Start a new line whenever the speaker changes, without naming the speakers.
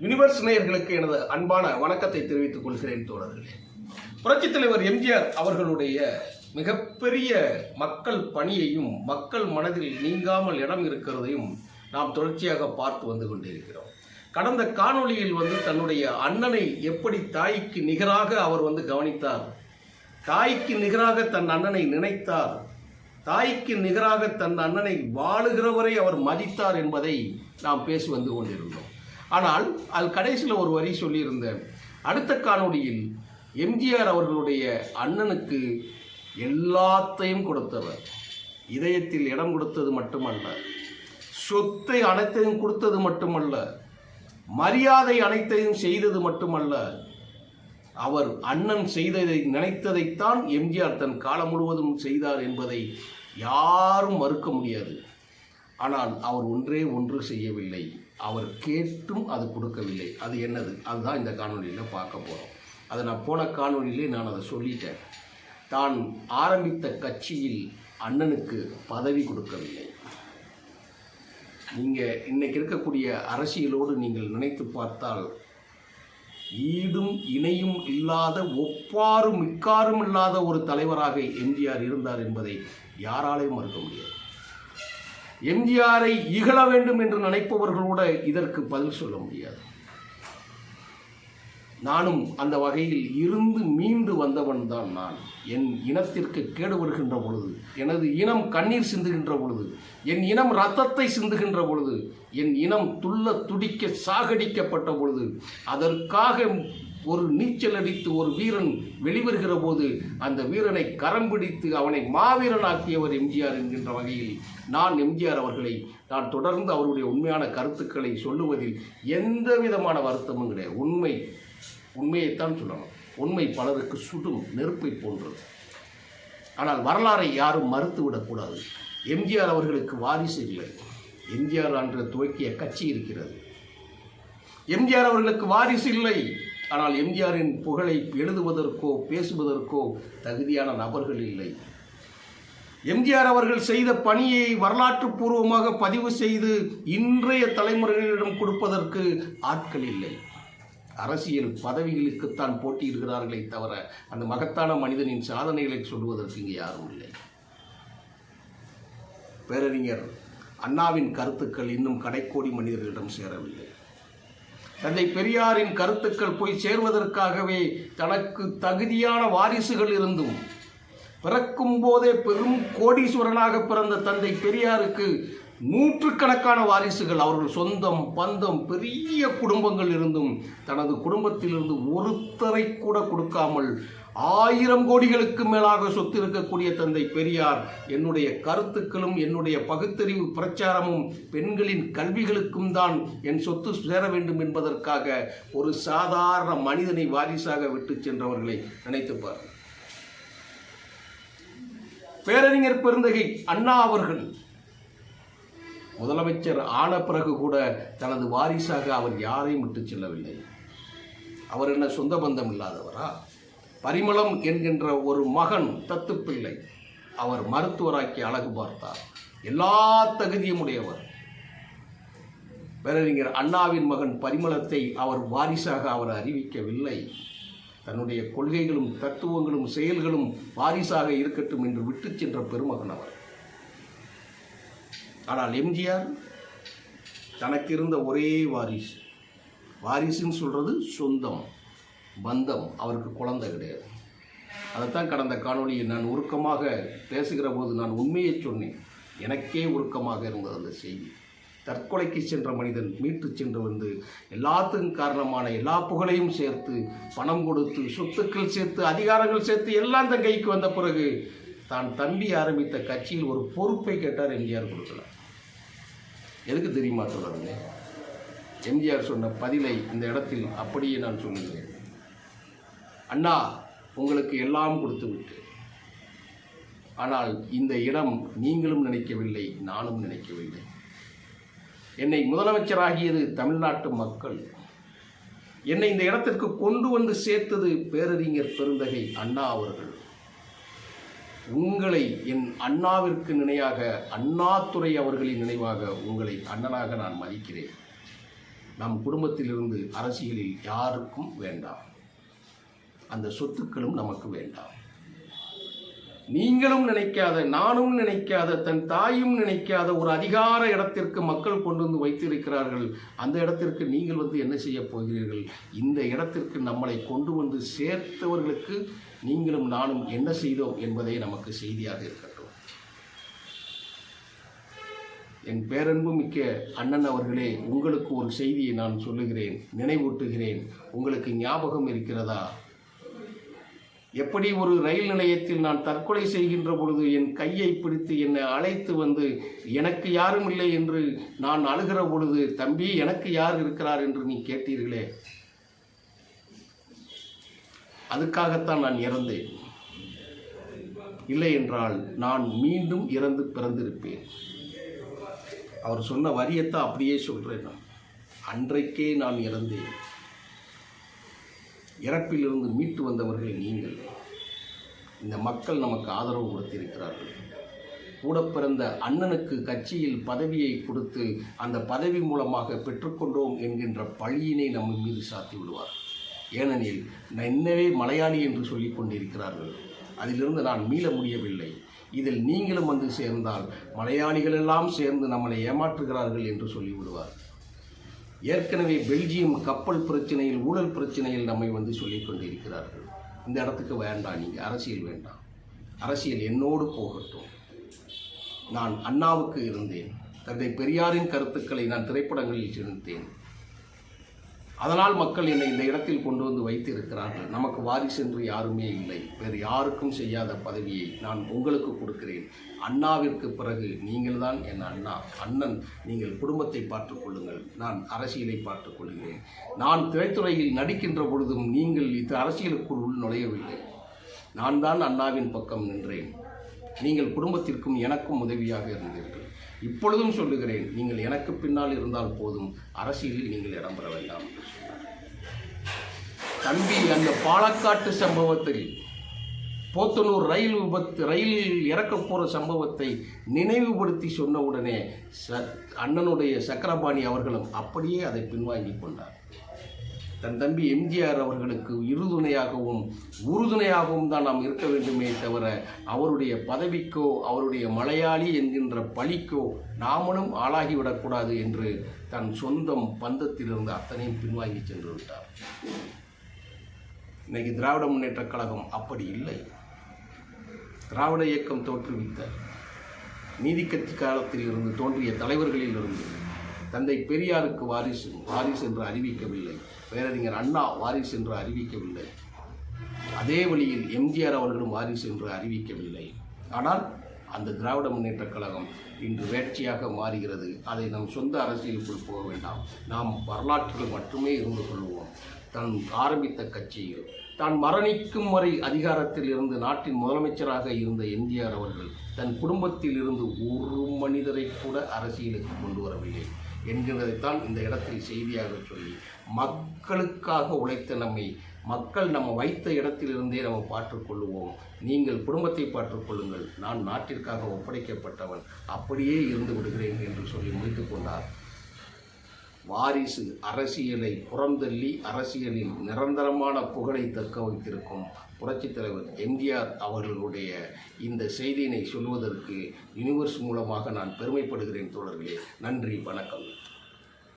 Universe நேயர்களுக்கு எனது அன்பான வணக்கத்தை தெரிவித்துக் கொள்கிறேன் தோழர்களே. புரட்சித் தலைவர் எம்ஜிஆர் அவர்களுடைய மிகப்பெரிய மக்கள் பணியையும் மக்கள் மனதில் நீங்காமல் இடம் இருக்கிறதையும் நாம் தொடர்ச்சியாக பார்த்து வந்து கொண்டிருக்கிறோம். கடந்த காணொளியில் தன்னுடைய அண்ணனை எப்படி தாய்க்கு நிகராக அவர் கவனித்தார், தாய்க்கு நிகராக தன் அண்ணனை நினைத்தார், தாய்க்கு நிகராக தன் அண்ணனை வாழுகிறவரை அவர் மதித்தார் என்பதை நாம் பேசி வந்து கொண்டிருந்தோம். ஆனால் அது கடைசியில் ஒரு வரி சொல்லியிருந்தேன். அடுத்த காணொளியில் எம்ஜிஆர் அவர்களுடைய அண்ணனுக்கு எல்லாத்தையும் கொடுத்தவர், இதயத்தில் இடம் கொடுத்தது மட்டுமல்ல, சொத்தை அனைத்தையும் கொடுத்தது மட்டுமல்ல, மரியாதை அனைத்தையும் செய்தது மட்டுமல்ல, அவர் அண்ணன் செய்ததை நினைத்ததைத்தான் எம்ஜிஆர் தன் காலம் முழுவதும் செய்தார் என்பதை யாரும் மறுக்க முடியாது. ஆனால் அவர் ஒன்று செய்யவில்லை, அவர் கேட்டும் அது கொடுக்கவில்லை. அது என்னது? அதுதான் இந்த காணொலியில் பார்க்க போகிறோம். அதை நான் போன காணொலியிலே நான் அதை சொல்லிட்டேன். தான் ஆரம்பித்த கட்சியில் அண்ணனுக்கு பதவி கொடுக்கவில்லை. நீங்கள் இன்னைக்கு இருக்கக்கூடிய அரசியலோடு நீங்கள் நினைத்து பார்த்தால் ஈடும் இணையும் இல்லாத, ஒப்பாரும் மிக்காரும் இல்லாத ஒரு தலைவராக எம்ஜிஆர் இருந்தார் என்பதை யாராலையும் மறுக்க முடியாது. எம்ஜிஆரை இகழ வேண்டும் என்று நினைப்பவர்களோட இதற்கு பதில் சொல்ல முடியாது. நானும் அந்த வகையில் இருந்து மீண்டு வந்தவன் தான் நான். என் இனத்திற்கு கேடு வருகின்ற பொழுது, எனது இனம் கண்ணீர் சிந்துகின்ற பொழுது, என் இனம் இரத்தத்தை சிந்துகின்ற பொழுது, என் இனம் துள்ள துடிக்க சாகடிக்கப்பட்ட பொழுது, அதற்காக ஒரு நீச்சல் அடித்து ஒரு வீரன் வெளிவருகிற போது அந்த வீரனை கரம் பிடித்து அவனை மாவீரனாக்கியவர் எம்ஜிஆர் என்கின்ற வகையில் நான் எம்ஜிஆர் அவர்களை நான் தொடர்ந்து அவருடைய உண்மையான கருத்துக்களை சொல்லுவதில் எந்த விதமான வருத்தமும் கிடையாது. உண்மையைத்தான் சொல்லணும். உண்மை பலருக்கு சுடும் நெருப்பை போன்றது. ஆனால் வரலாறை யாரும் மறுத்துவிடக்கூடாது. எம்ஜிஆர் அவர்களுக்கு வாரிசு இல்லை. எம்ஜிஆர் அன்று துவக்கிய கட்சி இருக்கிறது. எம்ஜிஆர் அவர்களுக்கு வாரிசு இல்லை. ஆனால் எம்ஜிஆரின் புகழை எழுதுவதற்கோ பேசுவதற்கோ தகுதியான நபர்கள் இல்லை. எம்ஜிஆர் அவர்கள் செய்த பணியை வரலாற்று பூர்வமாக பதிவு செய்து இன்றைய தலைமுறைகளிடம் கொடுப்பதற்கு ஆட்கள் இல்லை. அரசியல் பதவிகளுக்குத்தான் போட்டியிடுகிறார்களே தவிர அந்த மகத்தான மனிதனின் சாதனைகளை சொல்வதற்கு இங்கே யாரும் இல்லை. பேரறிஞர் அண்ணாவின் கருத்துக்கள் இன்னும் கடைக்கோடி மனிதர்களிடம் சேரவில்லை. தந்தை பெரியாரின் கருத்துக்கள் போய் சேர்வதற்காகவே தனக்கு தகுதியான வாரிசுகள் இருந்தும், பிறக்கும் போதே பெரும் கோடீஸ்வரனாக பிறந்த தந்தை பெரியாருக்கு நூற்றுக்கணக்கான வாரிசுகள், அவர்கள் சொந்தம் பந்தம் பெரிய குடும்பங்கள் இருந்தும் தனது குடும்பத்திலிருந்து ஒருத்தரை கூட கொடுக்காமல் 1000 கோடிகளுக்கு மேலாக சொத்து இருக்கக்கூடிய தந்தை பெரியார் என்னுடைய கருத்துக்களும் என்னுடைய பகுத்தறிவு பிரச்சாரமும் பெண்களின் கல்விகளுக்கும் தான் என் சொத்து சேர வேண்டும் என்பதற்காக ஒரு சாதாரண மனிதனை வாரிசாக விட்டு சென்றவர்களை நினைத்துப்பார். பேரறிஞர் பெருந்தகை அண்ணா அவர்கள் முதலமைச்சர் ஆன பிறகு கூட தனது வாரிசாக அவர் யாரையும் விட்டு செல்லவில்லை. அவர் என்ன சொந்த பந்தம் இல்லாதவரா? பரிமளம் என்கின்ற ஒரு மகன் தத்துப்பிள்ளை அவர் மருத்துவராக்கி அழகு பார்த்தார். எல்லா தகுதியும் உடையவர். பேரறிஞர் அண்ணாவின் மகன் பரிமளத்தை அவர் வாரிசாக அவர் அறிவிக்கவில்லை. தன்னுடைய கொள்கைகளும் தத்துவங்களும் செயல்களும் வாரிசாக இருக்கட்டும் என்று விட்டு சென்ற பெருமகன் அவர். ஆனால் எம்ஜிஆர் தனக்கு இருந்த ஒரே வாரிசுன்னு சொல்றது சொந்தம் பந்தம். அவருக்கு குழந்தை கிடையாது. அதைத்தான் கடந்த காணொலியில் நான் உருக்கமாக பேசுகிற போது நான் உண்மையை சொன்னேன். எனக்கே உருக்கமாக இருந்தது அந்த செய்தி. தற்கொலைக்கு சென்ற மனிதன் மீட்டு சென்று எல்லாத்துக்கும் காரணமான எல்லா புகழையும் சேர்த்து பணம் கொடுத்து சொத்துக்கள் சேர்த்து அதிகாரங்கள் சேர்த்து எல்லாம் தன் கைக்கு வந்த பிறகு தான் தம்பி ஆரம்பித்த கட்சியில் ஒரு பொறுப்பை கேட்டார். எம்ஜிஆர் கொடுக்கல. எதுக்கு தெரியுமா சொல்றாங்க? எம்ஜிஆர் சொன்ன பதிலை இந்த இடத்தில் அப்படியே நான் சொல்லுகிறேன். அண்ணா, உங்களுக்கு எல்லாம் கொடுத்து விட்டு, ஆனால் இந்த இடம் நீங்களும் நினைக்கவில்லை, நானும் நினைக்கவில்லை. என்னை முதலமைச்சராகியது தமிழ்நாட்டு மக்கள். என்னை இந்த இடத்திற்கு கொண்டு வந்து சேர்த்தது பேரறிஞர் பெருந்தகை அண்ணா அவர்கள். உங்களை என் அண்ணாவிற்கு நினைவாக, அண்ணாதுரை அவர்களின் நினைவாக உங்களை அண்ணனாக நான் மதிக்கிறேன். நம் குடும்பத்திலிருந்து அரசியலில் யாருக்கும் வேண்டாம். அந்த சொத்துக்களும் நமக்கு வேண்டாம். நீங்களும் நினைக்காத, நானும் நினைக்காத, தன் தாயும் நினைக்காத ஒரு அதிகார இடத்திற்கு மக்கள் கொண்டு வந்து வைத்திருக்கிறார்கள். அந்த இடத்திற்கு நீங்கள் வந்து என்ன செய்ய போகிறீர்கள்? இந்த இடத்திற்கு நம்மளை கொண்டு வந்து சேர்த்தவர்களுக்கு நீங்களும் நானும் என்ன செய்தோம் என்பதே நமக்கு செய்தியாக இருக்கட்டும். என் பேரன்பு மிக்க அண்ணன் அவர்களே, உங்களுக்கு ஒரு செய்தியை நான் சொல்லுகிறேன், நினைவூட்டுகிறேன். உங்களுக்கு ஞாபகம் இருக்கிறதா? எப்படி ஒரு ரயில் நிலையத்தில் நான் தற்கொலை செய்கின்ற பொழுது என் கையை பிடித்து என்னை அழைத்து வந்து எனக்கு யாரும் இல்லை என்று நான் அழுகிற பொழுது, தம்பி எனக்கு யார் இருக்கிறார் என்று நீ கேட்டீர்களே, அதுக்காகத்தான் நான் இறந்தேன். இல்லை என்றால் நான் மீண்டும் இறந்து பிறந்திருப்பேன். அவர் சொன்ன வரியத்தான் அப்படியே சொல்கிறேன். நான் அன்றைக்கே நான் இறந்தேன். இறப்பிலிருந்து மீட்டு வந்தவர்கள் நீங்கள். இந்த மக்கள் நமக்கு ஆதரவு கொடுத்திருக்கிறார்கள். கூட பிறந்த அண்ணனுக்கு கட்சியில் பதவியை கொடுத்து அந்த பதவி மூலமாக பெற்றுக்கொண்டோம் என்கின்ற பழியினை நம்ம மீது சாத்தி விடுவார். ஏனெனில் என்னவே மலையாளி என்று சொல்லிக் கொண்டிருக்கிறார்கள். அதிலிருந்து நான் மீள முடியவில்லை. இதில் நீங்களும் வந்து சேர்ந்தால் மலையாளிகள் எல்லாம் சேர்ந்து நம்மளை ஏமாற்றுகிறார்கள் என்று சொல்லிவிடுவார். ஏற்கனவே பெல்ஜியம் கப்பல் பிரச்சனையில், ஊழல் பிரச்சனையில் நம்மை வந்து சொல்லிக் கொண்டிருக்கிறார்கள். இந்த இடத்துக்கு வேண்டாம், நீங்கள் அரசியல் வேண்டாம். அரசியல் என்னோடு போகட்டும். நான் அண்ணாவுக்கு இருந்தேன். தந்தை பெரியாரின் கருத்துக்களை நான் திரைப்படங்களில் திணித்தேன். அதனால் மக்கள் என்னை இந்த இடத்தில் கொண்டு வந்து வைத்திருக்கிறார்கள். நமக்கு வாரிசு என்று யாருமே இல்லை. வேறு யாருக்கும் செய்யாத பதவியை நான் உங்களுக்கு கொடுக்கிறேன். அண்ணாவிற்கு பிறகு நீங்கள் தான் என் அண்ணன். நீங்கள் குடும்பத்தை பார்த்துக் கொள்ளுங்கள், நான் அரசியலை பார்த்துக் கொள்கிறேன். நான் திரைத்துறையில் நடிக்கின்ற பொழுதும் நீங்கள் இந்த அரசியலுக்குள் நுழையவில்லை. நான் தான் அண்ணாவின் பக்கம் நின்றேன். நீங்கள் குடும்பத்திற்கும் எனக்கும் உதவியாக இருந்தீர்கள். இப்பொழுதும் சொல்லுகிறேன், நீங்கள் எனக்கு பின்னால் இருந்தால் போதும், அரசியலில் நீங்கள் இடம்பெற வேண்டாம். தம்பி, அந்த பாலக்காட்டு சம்பவத்தில் போத்தனூர் ரயில் விபத்து, ரயிலில் இறக்க போகிற சம்பவத்தை நினைவுபடுத்தி சொன்னவுடனே அண்ணனுடைய சக்கரபாணி அவர்களும் அப்படியே அதை பின்வாங்கி கொண்டார். தன் தம்பி எம்ஜிஆர் அவர்களுக்கு இருதுணையாகவும் உறுதுணையாகவும் தான் நாம் இருக்க வேண்டுமே தவிர அவருடைய பதவிக்கோ அவருடைய மலையாளி என்கின்ற பழிக்கோ நாமளும் ஆளாகிவிடக்கூடாது என்று தன் சொந்தம் பந்தத்திலிருந்து அத்தனையும் பின்வாங்கி சென்று விட்டார். இன்னைக்கு திராவிட முன்னேற்றக் கழகம் அப்படி இல்லை. திராவிட இயக்கம் தோற்றுவித்த நீதி கட்சி காலத்தில் இருந்து தோன்றிய தலைவர்களில் இருந்து தந்தை பெரியாருக்கு வாரிசு என்று அறிவிக்கவில்லை. பேரறிஞர் அண்ணா வாரிசு என்று அறிவிக்கவில்லை. அதே வழியில் எம்ஜிஆர் அவர்களும் வாரிசு என்று அறிவிக்கவில்லை. ஆனால் அந்த திராவிட முன்னேற்றக் கழகம் இன்று வேட்சியாக மாறுகிறது. அதை நம் சொந்த அரசியலுக்குள் போக வேண்டாம். நாம் வரலாற்றில் மட்டுமே இருந்து கொள்வோம். தான் ஆரம்பித்த கட்சியில் தான் மரணிக்கும் வரை அதிகாரத்தில் இருந்து நாட்டின் முதலமைச்சராக இருந்த எம்ஜிஆர் அவர்கள் தன் குடும்பத்தில் இருந்து ஒரு மனிதரை கூட அரசியலுக்கு கொண்டு வரவில்லை என்கிறதைத்தான் இந்த இடத்தில் செய்தியாக சொல்லி, மக்களுக்காக உழைத்த மக்கள் நம்ம வைத்த இடத்திலிருந்தே நம்ம பார்த்துக்கொள்வோம். நீங்கள் குடும்பத்தை பார்த்துக்கொள்ளுங்கள், நான் நாட்டிற்காக ஒப்படைக்கப்பட்டவன், அப்படியே இருந்து விடுகிறேன் என்று சொல்லி முடித்துக் கொண்டார். வாரிசு அரசியலை புறந்தள்ளி அரசியலில் நிரந்தரமான புகழை தக்க வைத்திருக்கும் புரட்சித் தலைவர் எம்ஜிஆர் அவர்களுடைய இந்த செய்தியினை சொல்வதற்கு யூனிவர்ஸ் மூலமாக நான் பெருமைப்படுகிறேன் தோழர்களே. நன்றி, வணக்கம்.